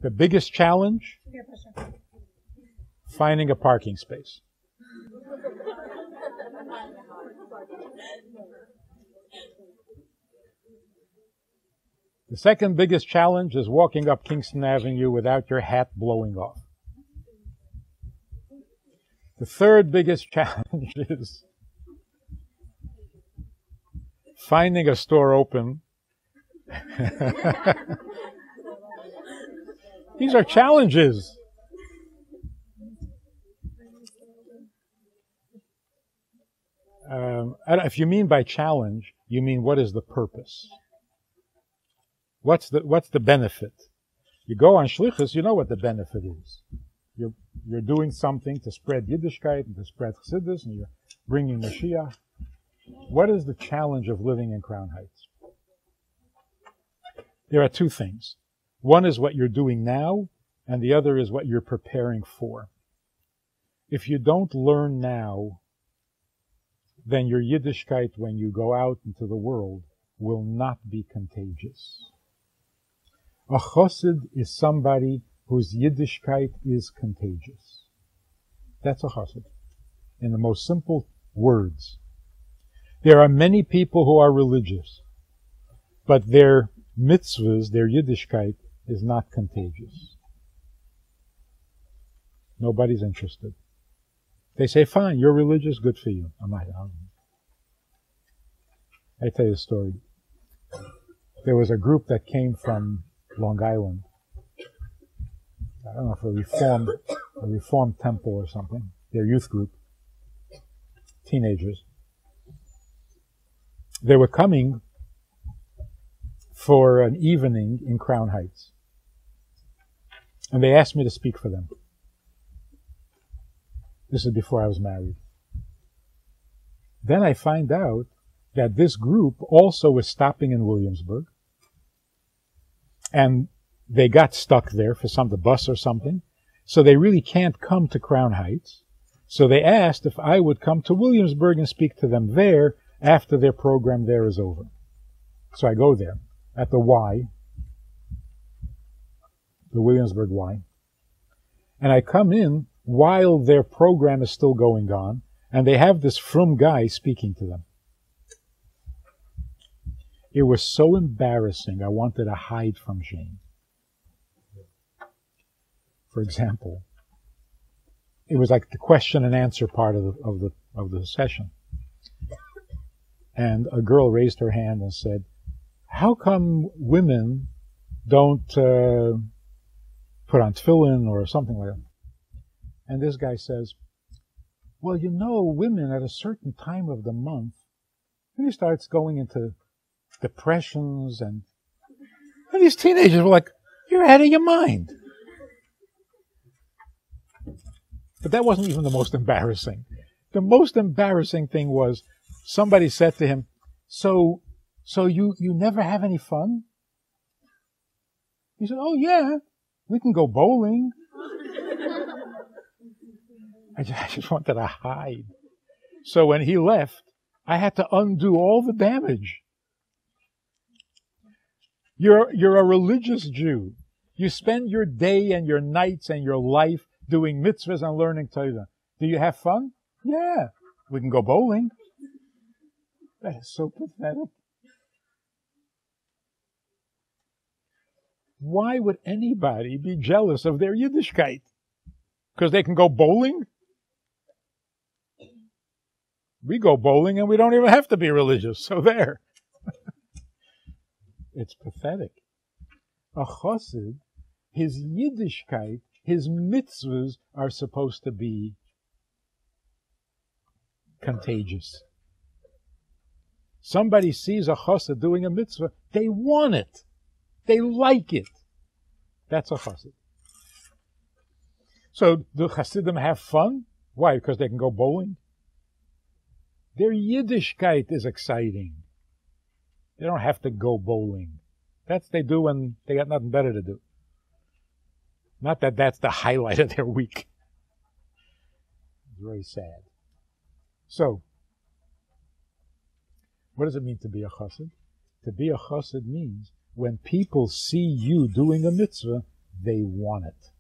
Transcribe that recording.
The biggest challenge? Finding a parking space. The second biggest challenge is walking up Kingston Avenue without your hat blowing off. The third biggest challenge is finding a store open. These are challenges. If you mean by challenge, you mean what is the purpose? What's the benefit? You go on shlichus, you know what the benefit is. You're doing something to spread Yiddishkeit and to spread Chassidus, and you're bringing Mashiach. What is the challenge of living in Crown Heights? There are two things. One is what you're doing now, and the other is what you're preparing for. If you don't learn now, then your Yiddishkeit, when you go out into the world, will not be contagious. A chassid is somebody whose Yiddishkeit is contagious. That's a chassid, in the most simple words. There are many people who are religious, but their mitzvahs, their Yiddishkeit, is not contagious. Nobody's interested. They say, fine, you're religious, good for you. I tell you a story. There was a group that came from Long Island. I don't know if a reformed temple or something. Their youth group. Teenagers. They were coming for an evening in Crown Heights. And they asked me to speak for them. This is before I was married. Then I find out that this group also was stopping in Williamsburg. And they got stuck there for the bus or something. So they really can't come to Crown Heights. So they asked if I would come to Williamsburg and speak to them there after their program there is over. So I go there at the Y, the Williamsburg Y. And I come in while their program is still going on, and they have this frum guy speaking to them. It was so embarrassing, I wanted to hide from shame. For example, it was like the question and answer part of the session. And a girl raised her hand and said, how come women don't put on tefillin or something like that? And this guy says, well, you know, women at a certain time of the month, he starts going into depressions, and these teenagers were like, you're out of your mind. But that wasn't even the most embarrassing. The most embarrassing thing was somebody said to him, so you never have any fun? He said, oh yeah, we can go bowling. I just wanted to hide. So when he left, I had to undo all the damage. You're a religious Jew. You spend your day and your nights and your life doing mitzvahs and learning Torah. Do you have fun? Yeah. We can go bowling. That is so pathetic. Why would anybody be jealous of their Yiddishkeit? Because they can go bowling? We go bowling and we don't even have to be religious, so there. It's pathetic. A chassid, his Yiddishkeit, his mitzvahs are supposed to be contagious. Somebody sees a chassid doing a mitzvah, they want it. They like it. That's a chassid. So do chassidim have fun? Why? Because they can go bowling? Their Yiddishkeit is exciting. They don't have to go bowling. They do when they got nothing better to do. Not that that's the highlight of their week. It's very sad. So, what does it mean to be a chassid? To be a chassid means when people see you doing a mitzvah, they want it.